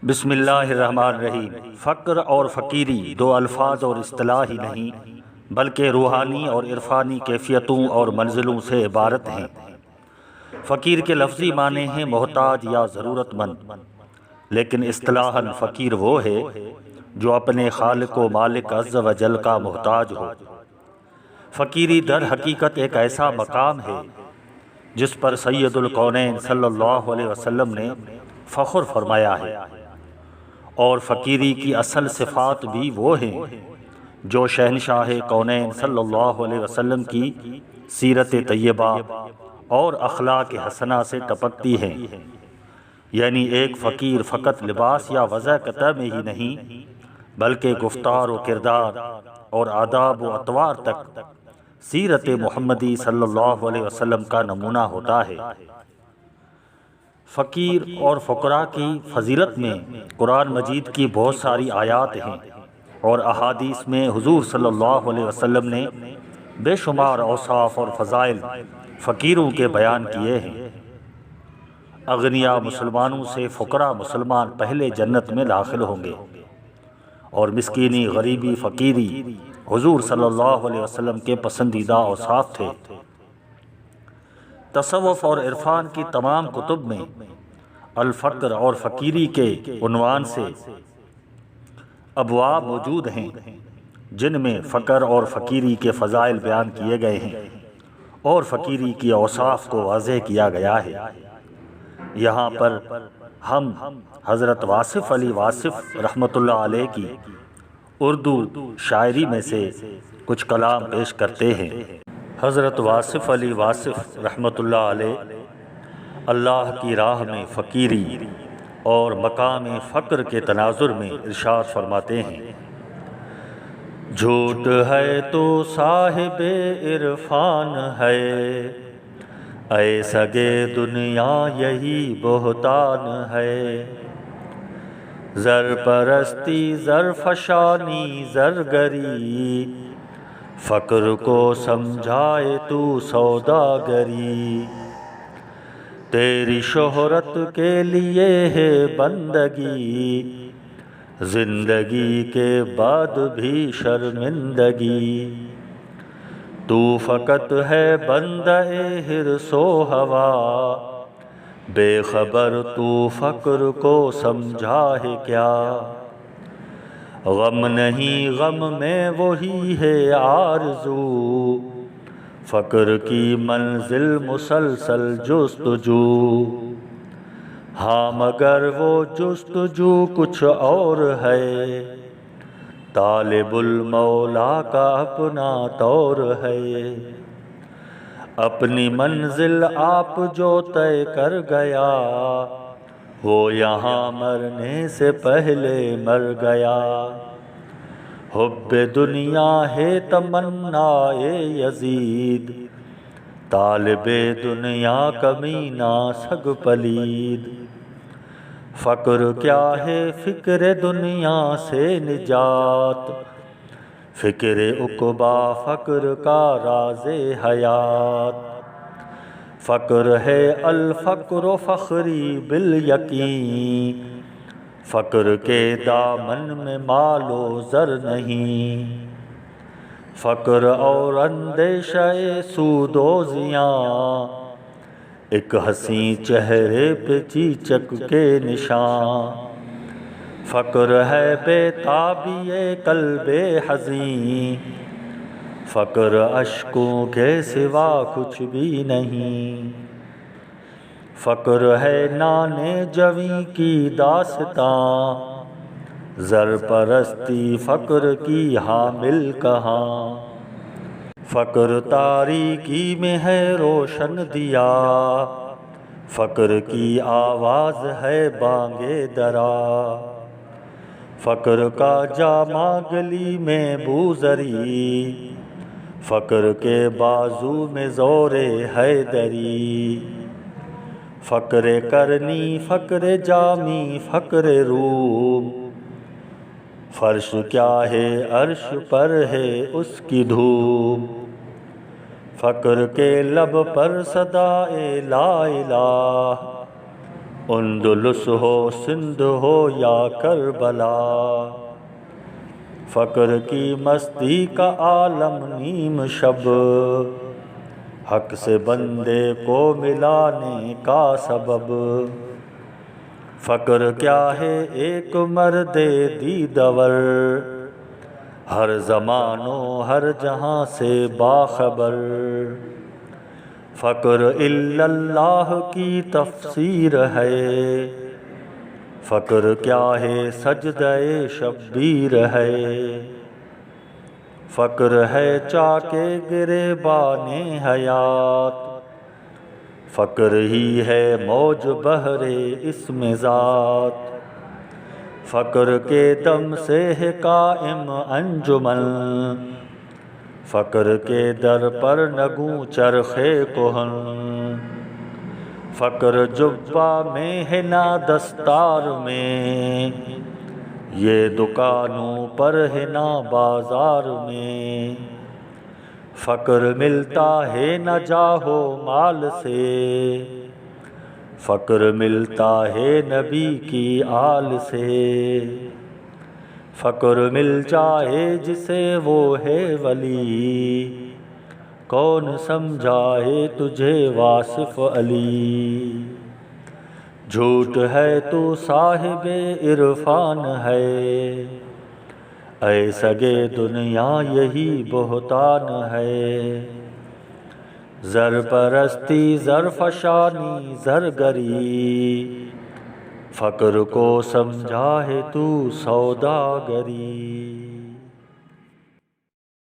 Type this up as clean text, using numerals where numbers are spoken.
بسم اللہ الرحمن الرحیم۔ فقر اور فقیری دو الفاظ اور اصطلاح ہی نہیں بلکہ روحانی اور عرفانی کیفیتوں اور منزلوں سے عبارت ہیں۔ فقیر کے لفظی معنی ہیں محتاج یا ضرورت مند، لیکن اصطلاحاً فقیر وہ ہے جو اپنے خالق و مالک عز و جل کا محتاج ہو۔ فقیری در حقیقت ایک ایسا مقام ہے جس پر سید الکونین صلی اللہ علیہ وسلم نے فخر فرمایا ہے، اور فقیری کی اصل صفات بھی وہ ہیں جو شہنشاہ کونین صلی اللہ علیہ وسلم کی سیرت طیبہ اور اخلاق حسنہ سے ٹپکتی ہیں۔ یعنی ایک فقیر فقط لباس یا وضع قطع میں ہی نہیں بلکہ گفتار و کردار اور آداب و اطوار تک سیرت محمدی صلی اللہ علیہ وسلم کا نمونہ ہوتا ہے۔ فقیر اور فقراء کی فضیلت میں قرآن مجید کی بہت ساری آیات ہیں، اور احادیث میں حضور صلی اللہ علیہ وسلم نے بے شمار اوصاف اور فضائل فقیروں کے بیان کیے ہیں۔ اغنیاء مسلمانوں سے فقراء مسلمان پہلے جنت میں داخل ہوں گے، اور مسکینی، غریبی، فقیری حضور صلی اللہ علیہ وسلم کے پسندیدہ اوصاف تھے۔ تصوف اور عرفان کی تمام کتب میں الفقر اور فقیری کے عنوان سے ابواب موجود ہیں جن میں فقر اور فقیری کے فضائل بیان کیے گئے ہیں اور فقیری کی اوصاف کو واضح کیا گیا ہے۔ یہاں پر ہم حضرت واصف علی واصف رحمۃ اللہ علیہ کی اردو شاعری میں سے کچھ کلام پیش کرتے ہیں۔ حضرت واصف علی واصف رحمۃ اللہ علیہ اللہ کی راہ میں فقیری اور مقام فقر کے تناظر میں ارشاد فرماتے ہیں: جھوٹ ہے تو صاحب عرفان ہے، اے سگے دنیا یہی بہتان ہے۔ زر پرستی، زر فشانی، زرگری، فقر کو سمجھائے تو سوداگری۔ تیری شہرت کے لیے ہے بندگی، زندگی کے بعد بھی شرمندگی۔ تو فقط ہے بندہ حرص و ہوا، بے خبر تو فقر کو سمجھا ہے کیا۔ غم نہیں غم میں وہی ہے آرزو، فقر کی منزل مسلسل جستجو۔ ہاں مگر وہ جستجو کچھ اور ہے، طالب المولا کا اپنا طور ہے۔ اپنی منزل آپ جو طے کر گیا، وہ یہاں مرنے سے پہلے مر گیا۔ حب دنیا ہے تمنا یزید، طالب دنیا کمینہ سگ پلید۔ فقر کیا ہے فکر دنیا سے نجات، فکر عقبا فقر کا راز حیات۔ فقر ہے الفقر فخری بالیقین، فقر کے دامن میں مال و زر نہیں۔ فقر اور اندیشہ سود و زیاں، ایک حسین چہرے پہ چیچک کے نشان۔ فقر ہے بے تابی قلب حزین، فقر اشکوں کے سوا کچھ بھی نہیں۔ فقر ہے نانے جویں کی داستاں، زر پرستی فقر کی حامل کہاں۔ فقر تاریکی میں ہے روشن دیا، فقر کی آواز ہے بانگ درا۔ فقر کا جامہ گلی میں بوزری، فقر کے بازو میں زور حیدری۔ فقر کرنی، فقر جامی، فقر روم، فرش کیا ہے عرش پر ہے اس کی دھوم۔ فقر کے لب پر صدائے لا الہ، اندلس ہو سندھ ہو یا کربلا، فقر کی مستی کا عالم نیم شب، حق سے بندے کو ملانے کا سبب۔ فقر کیا ہے ایک مرد دیدور، ہر زمان و ہر جہاں سے باخبر۔ فقر الا اللہ کی تفسیر ہے، فقر کیا ہے سجدہ شبیر ہے۔ فقر ہے چاکے گریبان حیات، فقر ہی ہے موج بحر اسم ذات۔ فقر کے دم سے ہے قائم انجمن، فقر کے در پر نگوں چرخے کہن۔ فقر جبہ میں ہے نہ دستار میں، یہ دکانوں پر ہے نہ بازار میں۔ فقر ملتا ہے نہ جاہ و مال سے، فقر ملتا ہے نبی کی آل سے۔ فقر مل جائے جسے وہ ہے ولی، کون سمجھائے تجھے واصف علی۔ جھوٹ ہے تو صاحب عرفان ہے، اے سگے دنیا یہی بہتان ہے۔ زر پرستی زر فشانی زرگری، فقر کو سمجھا ہے تو سوداگری۔